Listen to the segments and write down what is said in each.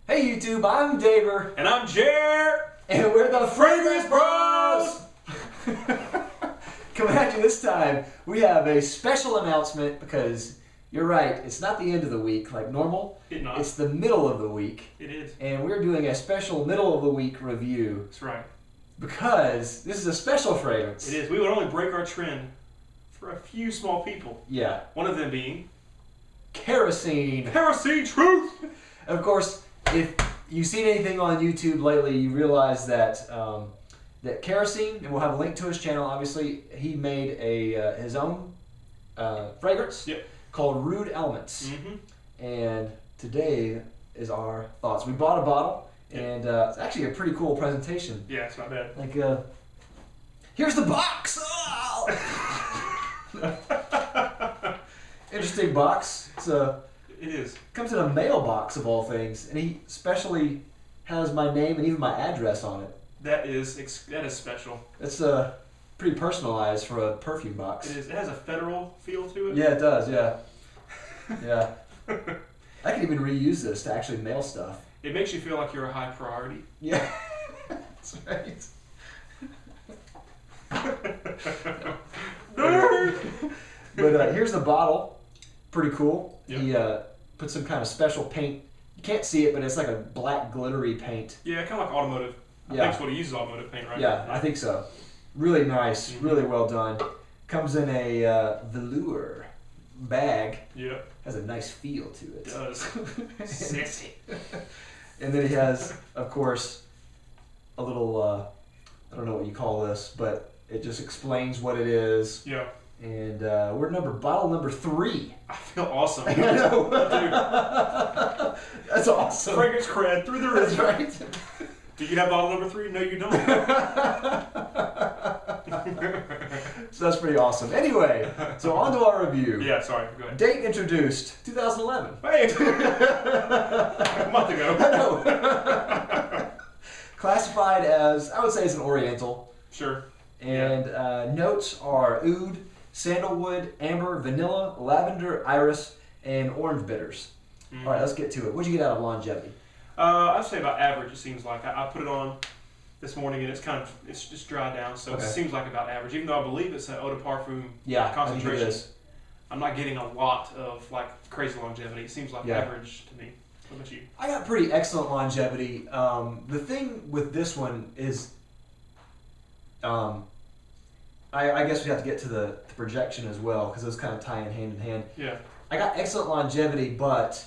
Hey YouTube, I'm Daver. And I'm Jer. And we're the Fragrance Bros! Coming at you this time, we have a special announcement because you're right, it's not the end of the week like normal. It's the middle of the week. It is. And we're doing a special middle of the week review. That's right. Because this is a special fragrance. It is. We would only break our trend for a few small people. Yeah. One of them being Kerosene. Kerosene Truth! Of course, if you've seen anything on YouTube lately, you realize that that Kerosene, and we'll have a link to his channel, obviously, he made his own fragrance called Rude Elements. Mm-hmm. And today is our thoughts. We bought a bottle, and it's actually a pretty cool presentation. Yeah, it's not bad. Like, here's the box! Interesting box. It is. Comes in a mailbox of all things, and he specially has my name and even my address on it. That is special. It's pretty personalized for a perfume box. It is. It has a federal feel to it. Yeah, it does. Yeah, yeah. I can even reuse this to actually mail stuff. It makes you feel like you're a high priority. Yeah, that's right. But here's the bottle. Pretty cool. Yep. He put some kind of special paint. You can't see it, but it's like a black glittery paint. Yeah, kind of like automotive. I think that's what he uses, automotive paint, right? Yeah, I think so. Really nice, really well done. Comes in a velour bag. Yeah. Has a nice feel to it. It does. Sexy. And then he has, of course, a little, I don't know what you call this, but it just explains what it is. Yeah. And we're bottle number 3. I feel awesome. I know. Dude. That's awesome. Fragrance cred through the roof. That's right. Do you have bottle number 3? No, you don't. So that's pretty awesome. Anyway, so on to our review. Yeah, sorry. Go ahead. Date introduced 2011. Hey! A month ago. I know. Classified as, I would say it's an Oriental. Sure. And notes are oud, sandalwood, amber, vanilla, lavender, iris, and orange bitters. All right, let's get to it. What'd you get out of longevity? I'd say about average. It seems like I put it on this morning and it's just dried down, so It seems like about average. Even though I believe it's an eau de parfum concentration. I think it is. I'm not getting a lot of like crazy longevity. It seems like average to me. What about you? I got pretty excellent longevity. The thing with this one is, I guess we have to get to the projection as well because those kind of tie in hand. Yeah. I got excellent longevity, but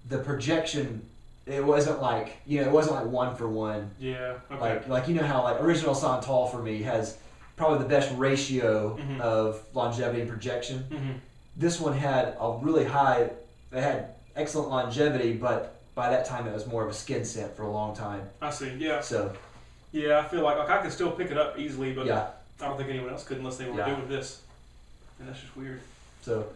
the projection, it wasn't like, it wasn't like 1 for 1. Yeah. Okay. Like you know how like Original Santal for me has probably the best ratio of longevity and projection. This one had a really high. It had excellent longevity, but by that time it was more of a skin scent for a long time. I see. Yeah. So. Yeah, I feel like I can still pick it up easily, but yeah. I don't think anyone else could unless they were doing this, and that's just weird. So.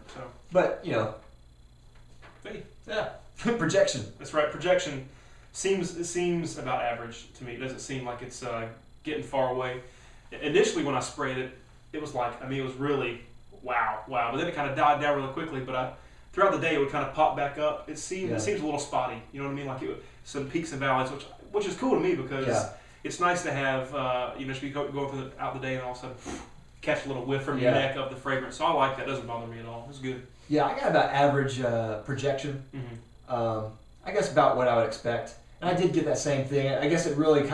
But Hey. Yeah. Projection. That's right. Projection seems about average to me. It doesn't seem like it's getting far away. Initially, when I sprayed it, it was like, it was really wow. But then it kind of died down really quickly. But throughout the day, it would kind of pop back up. It seems a little spotty. You know what I mean? Like some peaks and valleys, which is cool to me because it's nice to have just be going out the day and all of a sudden catch a little whiff from your neck of the fragrance. So I like that. It doesn't bother me at all. It's good. Yeah, I got about average projection. I guess about what I would expect. And I did get that same thing. I guess it really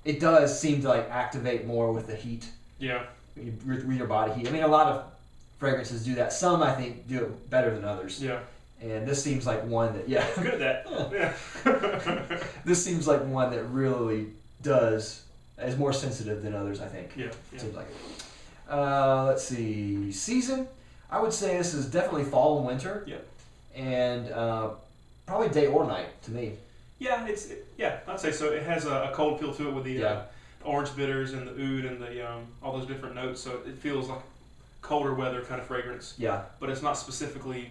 it does seem to like activate more with the heat. Yeah. With your body heat. I mean, a lot of fragrances do that. Some, I think, do it better than others. Yeah. And this seems like one that, Good at that. Yeah. This seems like one that really is more sensitive than others, I think. Yeah. Seems like it. Let's see. Season. I would say this is definitely fall and winter. Yeah. And probably day or night to me. Yeah, I'd say so. It has a cold feel to it with the orange bitters and the oud and the all those different notes. So it feels like colder weather kind of fragrance. Yeah. But it's not specifically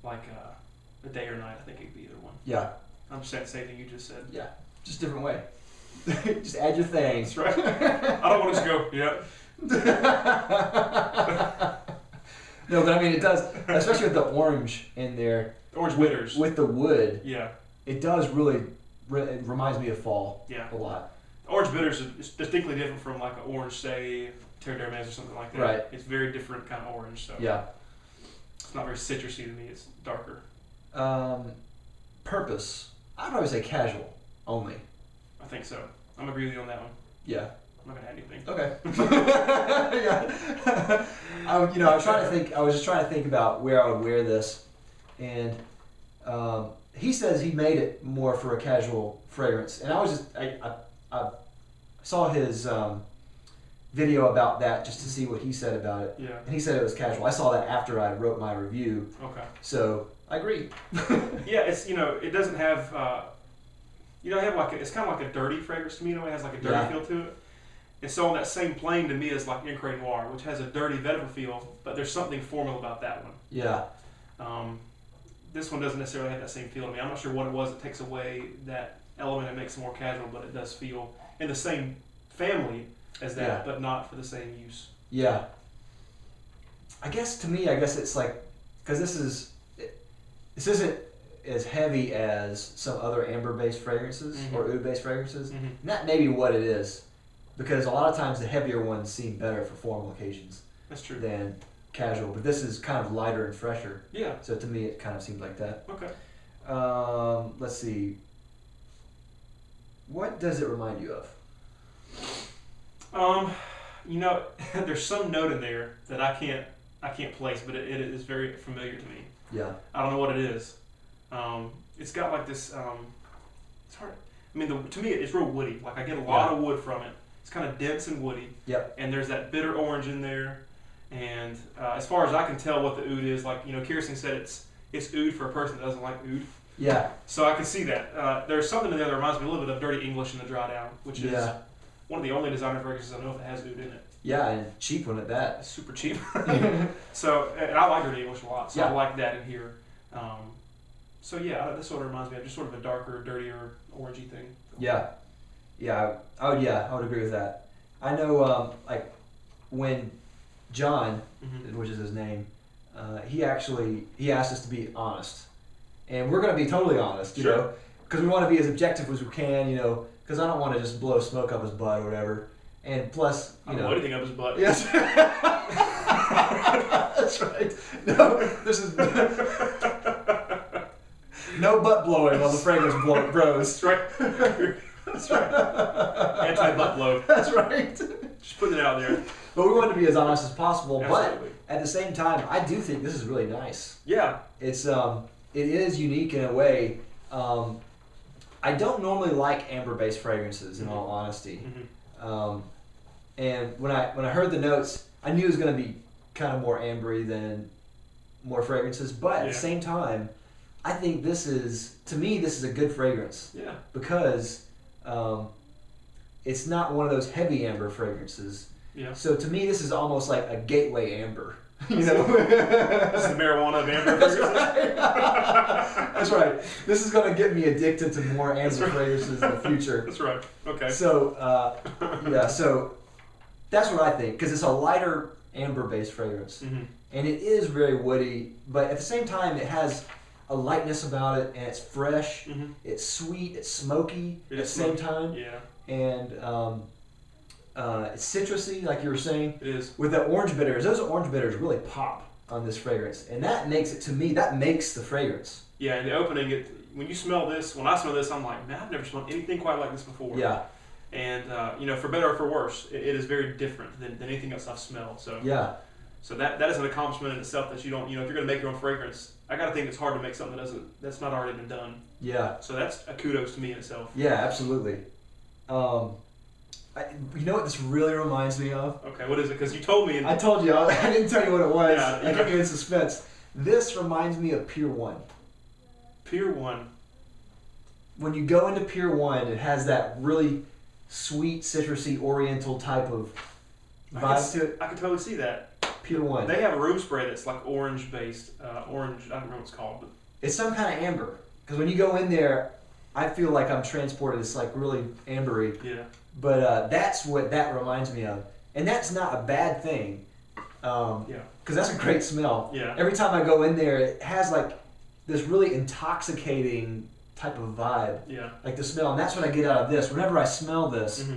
like a day or night. I think it could be either one. Yeah. I'm just saying the same thing you just said. Yeah. Just a different way. Just add your things. That's right. I don't want to just go, No, but I mean it does, especially with the orange in there. Orange bitters. With the wood. Yeah. it does really. It reminds me of fall. Yeah. A lot. Orange bitters is distinctly different from like an orange, say, Terre d'Hermes or something like that. Right. It's very different kind of orange. So Yeah. it's not very citrusy to me. It's darker. Purpose. I'd probably say casual only. I think so. I'm agree with you on that one. Yeah. I'm not gonna add anything. Okay. Yeah. I was trying to think. I was just trying to think about where I would wear this, and he says he made it more for a casual fragrance, and I saw his video about that just to see what he said about it. Yeah. And he said it was casual. I saw that after I wrote my review. Okay. So I agree. Yeah, it's it doesn't have have like it's kind of like a dirty fragrance to me. It has like a dirty feel to it. And so on that same plane to me is like Incre Noir, which has a dirty vetiver feel, but there's something formal about that one. Yeah. This one doesn't necessarily have that same feel to me. I'm not sure what it was that takes away that element and makes it more casual, but it does feel in the same family as that, but not for the same use. Yeah. I guess it's like, because this isn't as heavy as some other amber-based fragrances or oud-based fragrances. And that may be what it is, because a lot of times the heavier ones seem better for formal occasions. That's true. Than casual, but this is kind of lighter and fresher. Yeah. So to me, it kind of seems like that. Okay. Let's see. What does it remind you of? There's some note in there that I can't place, but it is very familiar to me. Yeah. I don't know what it is. It's got like this. It's hard. I mean, to me, it's real woody. Like I get a lot of wood from it. It's kind of dense and woody. Yep. And there's that bitter orange in there. And as far as I can tell, what the oud is, like Kerosene said, it's oud for a person that doesn't like oud. Yeah. So I can see that. There's something in there that reminds me a little bit of Dirty English in the Dry Down, which is one of the only designer fragrances I know if it has oud in it. Yeah, and cheap one at that. It's super cheap. So, and I like Dirty English a lot, so I like that in here. This sort of reminds me of just sort of a darker, dirtier, orangey thing. Yeah. I would agree with that. I know, when John, which is his name, he asked us to be honest, and we're going to be totally honest, you know, because we want to be as objective as we can, because I don't want to just blow smoke up his butt or whatever. And plus, I don't know anything up his butt. Yes. That's right. No, this is no butt blowing while the fragrance bros. That's right. That's right. Anti-butt blow. That's right. Just putting it out there. But we want to be as honest as possible. Absolutely. But at the same time, I do think this is really nice. Yeah. It is unique in a way. I don't normally like amber-based fragrances, in all honesty. And when I heard the notes, I knew it was going to be kind of more ambery than more fragrances. But at the same time, I think this is a good fragrance. Yeah. Because it's not one of those heavy amber fragrances. Yeah. So to me, this is almost like a gateway amber. You know, this is the marijuana of amber fragrances. Right. That's right. This is going to get me addicted to more amber fragrances in the future. That's right. Okay. So so that's what I think, because it's a lighter amber-based fragrance, and it is very woody, but at the same time, it has a lightness about it, and it's fresh. It's sweet. It's smoky at the same time. Yeah. And it's citrusy, like you were saying. It is. With the orange bitters, those orange bitters really pop on this fragrance, and that makes it, to me, that makes the fragrance. Yeah, in the opening, when I smell this, I'm like, man, I've never smelled anything quite like this before. Yeah. And for better or for worse, it is very different than anything else I've smelled. So yeah. So that is an accomplishment in itself that you don't, if you're going to make your own fragrance, I got to think it's hard to make something that's not already been done. Yeah. So that's a kudos to me in itself. Yeah, absolutely. You know what this really reminds me of? Okay, what is it? Because you told me. I told you. I didn't tell you what it was. Yeah, I kept you in suspense. This reminds me of Pier 1. Pier 1. When you go into Pier 1, it has that really sweet, citrusy, oriental type of vibe to it. I can totally see that. Pier 1. They have a room spray that's like orange-based. Orange, I don't remember what it's called. But it's some kind of amber. Because when you go in there, I feel like I'm transported. It's like really ambery. Yeah. But that's what that reminds me of. And that's not a bad thing. Yeah. Because that's a great smell. Yeah. Every time I go in there, it has like this really intoxicating type of vibe. Yeah. Like the smell, and that's what I get out of this. Whenever I smell this,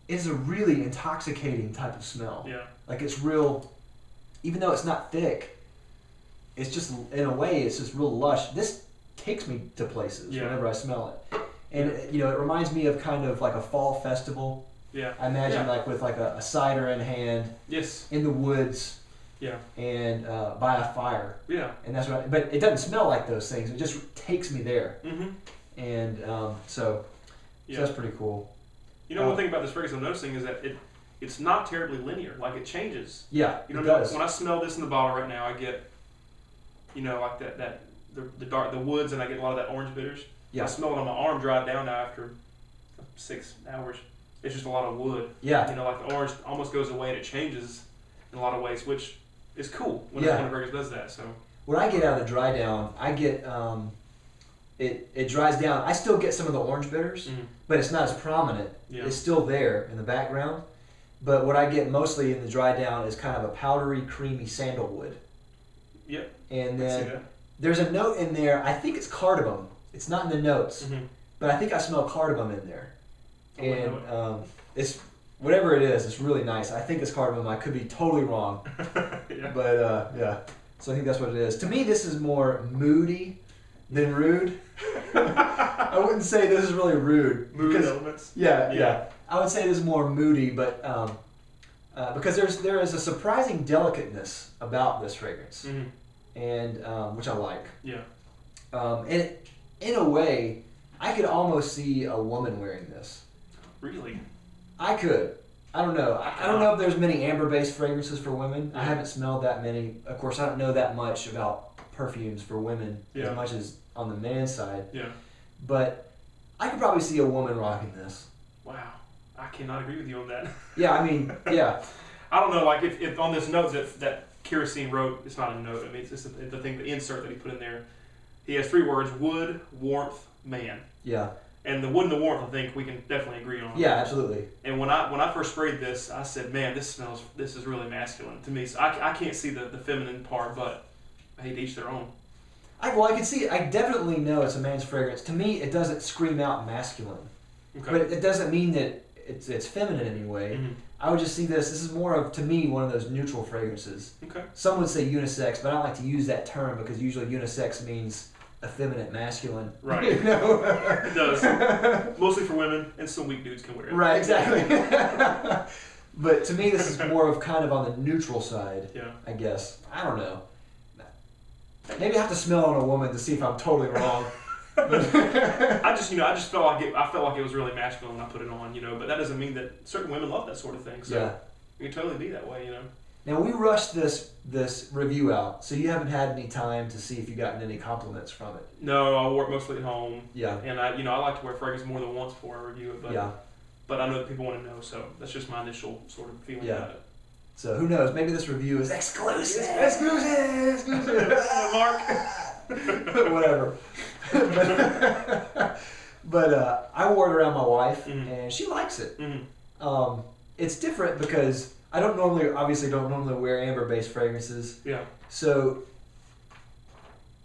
it's a really intoxicating type of smell. Yeah. Like it's real, even though it's not thick, it's just, in a way, it's just real lush. This takes me to places whenever I smell it. And, you know, it reminds me of kind of like a fall festival. Yeah. I imagine like with like a cider in hand. Yes. In the woods. Yeah. And by a fire. Yeah. And that's what but it doesn't smell like those things. It just takes me there. Mm-hmm. And so that's pretty cool. You know, one thing about this fragrance I'm noticing is that it's not terribly linear. Like it changes. Yeah. You know, when I smell this in the bottle right now, I get, you know, like the woods, and I get a lot of that orange bitters. Yeah. I smell it on my arm dry down now after 6 hours. It's just a lot of wood. Yeah. You know, like the orange almost goes away and it changes in a lot of ways, which is cool when a fragrance does that. So what I get out of the dry down, I get it dries down. I still get some of the orange bitters, but it's not as prominent. Yeah. It's still there in the background. But what I get mostly in the dry down is kind of a powdery, creamy sandalwood. Yep. And then there's a note in there. I think it's cardamom. It's not in the notes, but I think I smell cardamom in there. And it's whatever it is. It's really nice. I think it's cardamom. I could be totally wrong, but So I think that's what it is. To me, this is more moody than rude. I wouldn't say this is really rude. Mood elements. Yeah. I would say this is more moody, but because there is a surprising delicateness about this fragrance, and which I like. Yeah. And in a way, I could almost see a woman wearing this. Really? I could. I don't know. I don't know if there's many amber-based fragrances for women. I haven't smelled that many. Of course, I don't know that much about perfumes for women as much as on the man's side. Yeah. But I could probably see a woman rocking this. Wow. I cannot agree with you on that. Yeah, I mean, yeah. I don't know, like if on this note that Kerosene wrote, it's not a note. I mean, it's just the thing, the insert that he put in there. He has 3 words: wood, warmth, man. Yeah. And the wood and the warmth, I think we can definitely agree on. Yeah, absolutely. And when I first sprayed this, I said, man, this is really masculine to me. So I can't see the feminine part, but I hate to each their own. I can see it. I definitely know it's a man's fragrance. To me, it doesn't scream out masculine. Okay. But it doesn't mean that it's feminine in any way. I would just see this is more of, to me, one of those neutral fragrances. Okay. Some would say unisex, but I don't like to use that term because usually unisex means effeminate, masculine. Right. You know? It does. Mostly for women, and some weak dudes can wear it. Right, exactly. But to me, this is more of kind of on the neutral side, I guess. I don't know. Maybe I have to smell on a woman to see if I'm totally wrong. I just felt like it was really masculine when I put it on, but that doesn't mean that certain women love that sort of thing. So it can totally be that way, Now we rushed this review out, so you haven't had any time to see if you've gotten any compliments from it. No, I wore it mostly at home. Yeah. And I like to wear fragrance more than once before I review it, but I know that people want to know, so that's just my initial sort of feeling about it. So who knows? Maybe this review is exclusive. Mark. Whatever. But I wore it around my wife, and she likes it. It's different because I don't normally wear amber-based fragrances. Yeah. So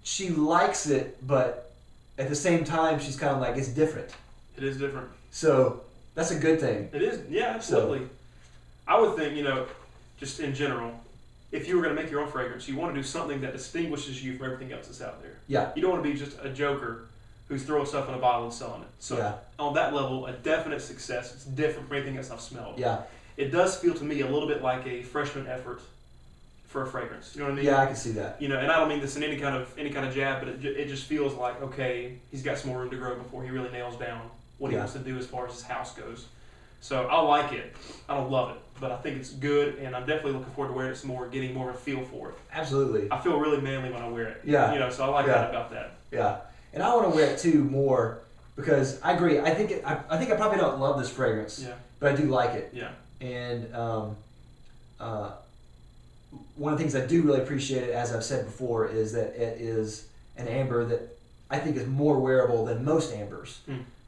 she likes it, but at the same time, she's kind of like, it's different. It is different. So that's a good thing. It is. Yeah, absolutely. So, I would think, just in general, if you were going to make your own fragrance, you want to do something that distinguishes you from everything else that's out there. Yeah. You don't want to be just a joker who's throwing stuff in a bottle and selling it. So on that level, a definite success. It's different from anything else I've smelled. Yeah. It does feel to me a little bit like a freshman effort for a fragrance. You know what I mean? Yeah, I can see that. And I don't mean this in any kind of jab, but it just feels like, okay, he's got some more room to grow before he really nails down what he wants to do as far as his house goes. So I like it. I don't love it, but I think it's good, and I'm definitely looking forward to wearing it some more, getting more of a feel for it. Absolutely. I feel really manly when I wear it. Yeah. So I like that about that. Yeah. And I want to wear it too more because I agree. I think I probably don't love this fragrance, but I do like it. Yeah. And one of the things I do really appreciate it, as I've said before, is that it is an amber that I think is more wearable than most ambers.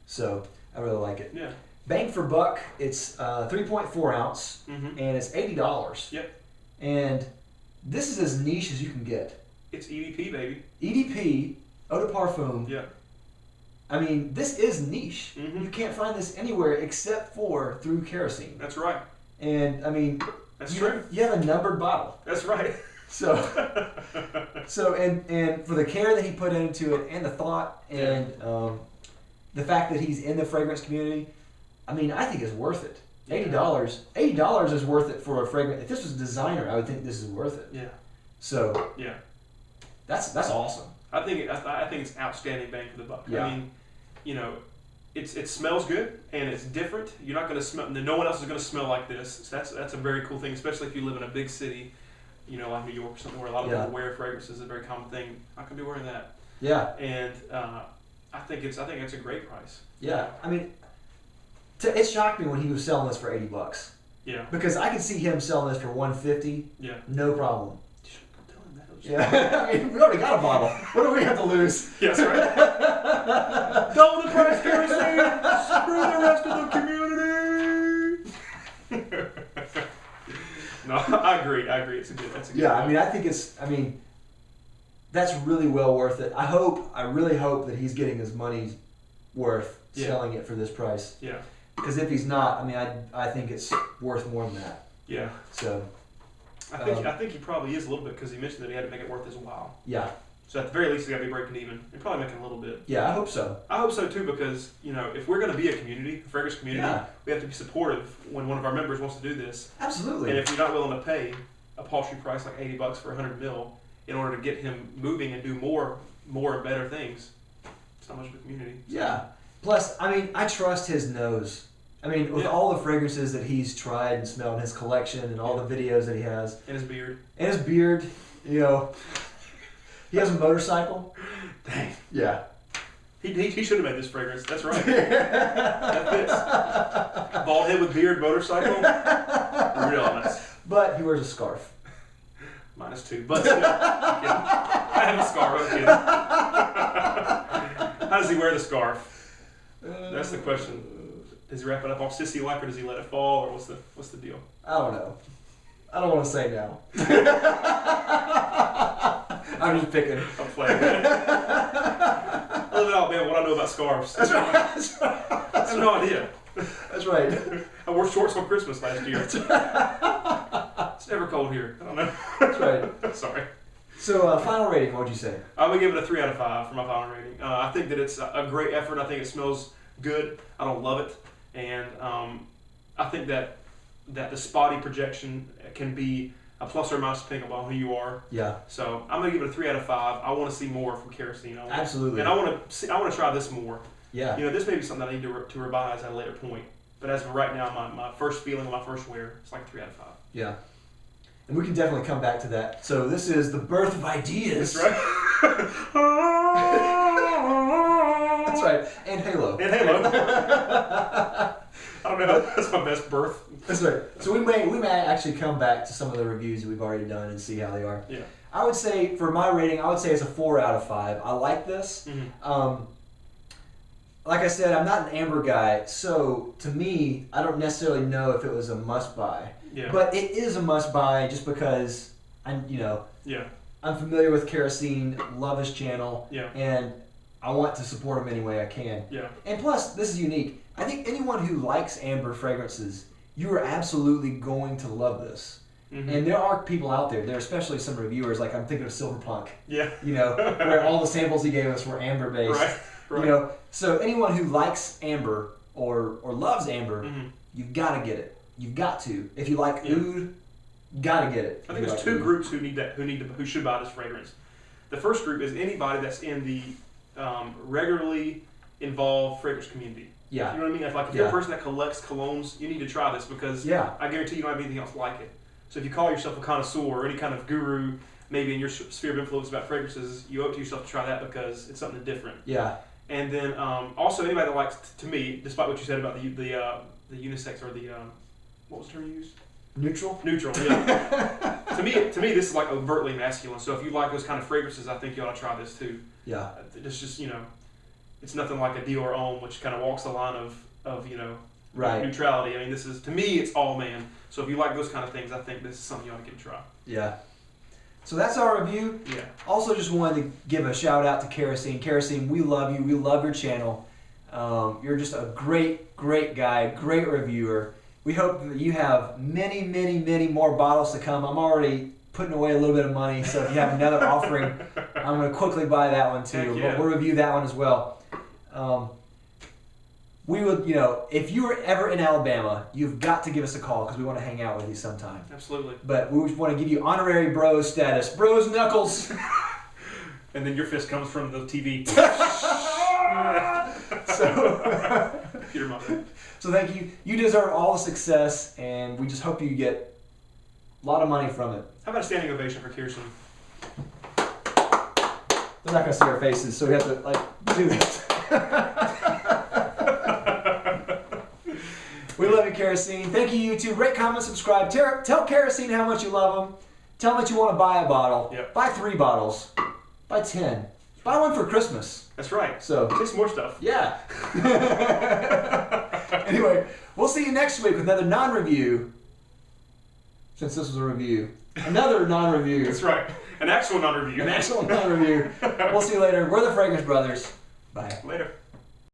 So I really like it. Yeah. Bang for buck, it's 3.4 ounce, and it's $80. Yep. And this is as niche as you can get. It's EDP, baby. EDP, Eau de Parfum. Yeah. I mean, this is niche. Mm-hmm. You can't find this anywhere except for through Kerosene. That's right. And I mean, that's true. You have a numbered bottle. That's right. So, and for the care that he put into it, and the thought, and the fact that he's in the fragrance community, I mean, I think it's worth it. $80 is worth it for a fragrance. If this was a designer, I would think this is worth it. Yeah. So yeah, that's awesome. I think it's outstanding bang for the buck. Yeah. I mean, you know, it smells good and it's different. You're not going to smell. No one else is going to smell like this. So that's a very cool thing, especially if you live in a big city, you know, like New York or something where a lot of people wear fragrances. Is a very common thing. I could be wearing that. Yeah. And I think it's a great price. Yeah. I mean, it shocked me when he was selling this for $80. Yeah. Because I could see him selling this for $150. Yeah. No problem. Tell him that. Yeah. I mean, we already got a bottle. What do we have to lose? Yes, right. Double the price, Kerosene. Screw the rest of the community. No, I agree. That's a good. Yeah, I mean, I think that's really well worth it. I really hope that he's getting his money's worth selling it for this price. Yeah. Because if he's not, I mean, I think it's worth more than that. Yeah. So. I think he probably is a little bit because he mentioned that he had to make it worth his while. Yeah. So at the very least, he's got to be breaking even and probably making a little bit. Yeah, I hope so. I hope so too because, you know, if we're going to be a community, a fragrance community, we have to be supportive when one of our members wants to do this. Absolutely. And if you're not willing to pay a paltry price like $80 for 100 ml in order to get him moving and do more and better things, it's not much of a community. Yeah. Plus, I mean, I trust his nose. I mean, with all the fragrances that he's tried and smelled in his collection and all the videos that he has. And his beard. You know. He has a motorcycle. Dang. Yeah. He should have made this fragrance. That's right. That fits. Bald head with beard, motorcycle. Real nice. But he wears a scarf. -2. But still. I have a scarf. I'm kidding. How does he wear the scarf? That's the question. Does he wrap it up all sissy-like, or does he let it fall, or what's the deal? I don't know. I don't want to say now. I'm just picking. I'm playing. I live in Alabama. What I know about scarves. That's right. That's right. I have no idea. That's right. I wore shorts on Christmas last year. It's never cold here. I don't know. That's right. Sorry. So, final rating, what would you say? I'm going to give it a 3 out of 5 for my final rating. I think that it's a great effort. I think it smells good. I don't love it. And I think that the spotty projection can be a plus or minus depending on who you are. Yeah. So I'm going to give it a 3 out of 5. I want to see more from Kerosene. Absolutely. And I want to try this more. Yeah. You know, this may be something I need to revise at a later point. But as of right now, my first feeling, my first wear, it's like a 3 out of 5. Yeah. And we can definitely come back to that. So this is the birth of ideas. That's right. That's right. And Halo. And Halo. I don't know. That's my best birth. That's right. So we may actually come back to some of the reviews that we've already done and see how they are. Yeah. I would say for my rating, I would say it's a 4 out of 5. I like this. Mm-hmm. Like I said, I'm not an amber guy, so to me, I don't necessarily know if it was a must buy. Yeah. But it is a must buy just because I'm familiar with Kerosene, love his channel, and I want to support him any way I can. Yeah. And plus, this is unique. I think anyone who likes amber fragrances, you are absolutely going to love this. Mm-hmm. And there are people out there, especially some reviewers, like I'm thinking of Silverpunk. Yeah. You know, where all the samples he gave us were amber based. Right. Right. You know, so anyone who likes amber or loves amber, you've got to get it. You've got to. If you like oud, you got to get it. I think there's two groups who should buy this fragrance. The first group is anybody that's in the regularly involved fragrance community. Yeah. You know what I mean? If you're a person that collects colognes, you need to try this because I guarantee you don't have anything else like it. So if you call yourself a connoisseur or any kind of guru, maybe in your sphere of influence about fragrances, you owe it to yourself to try that because it's something different. Yeah. And then also anybody that likes, to me, despite what you said about the unisex or the what was the term you used? Neutral. Neutral. Yeah. to me, this is like overtly masculine. So if you like those kind of fragrances, I think you ought to try this too. Yeah. It's just it's nothing like a Dior Homme, which kind of walks the line of right. neutrality. I mean, to me, it's all man. So if you like those kind of things, I think this is something you ought to give a try. Yeah. So that's our review. Yeah. Also, just wanted to give a shout out to Kerosene. Kerosene, we love you. We love your channel. You're just a great, great guy, great reviewer. We hope that you have many, many, many more bottles to come. I'm already putting away a little bit of money, so if you have another offering, I'm going to quickly buy that one too. Yeah. But we'll review that one as well. We would, if you were ever in Alabama, you've got to give us a call because we want to hang out with you sometime. Absolutely. But we want to give you honorary bros status. Bros knuckles. And then your fist comes from the TV. So, Peter Muffin. So thank you. You deserve all the success, and we just hope you get a lot of money from it. How about a standing ovation for Kerosene? They're not going to see our faces, so we have to do this. We love you, Kerosene. Thank you, YouTube. Rate, comment, subscribe. Tell Kerosene how much you love him. Tell him that you want to buy a bottle. Yep. Buy 3 bottles. Buy 10. Buy one for Christmas. That's right. So take some more stuff. Yeah. Anyway, we'll see you next week with another non-review. Since this was a review. Another non-review. That's right. An actual non-review. An actual non-review. We'll see you later. We're the Fragrance Brothers. Bye. Later.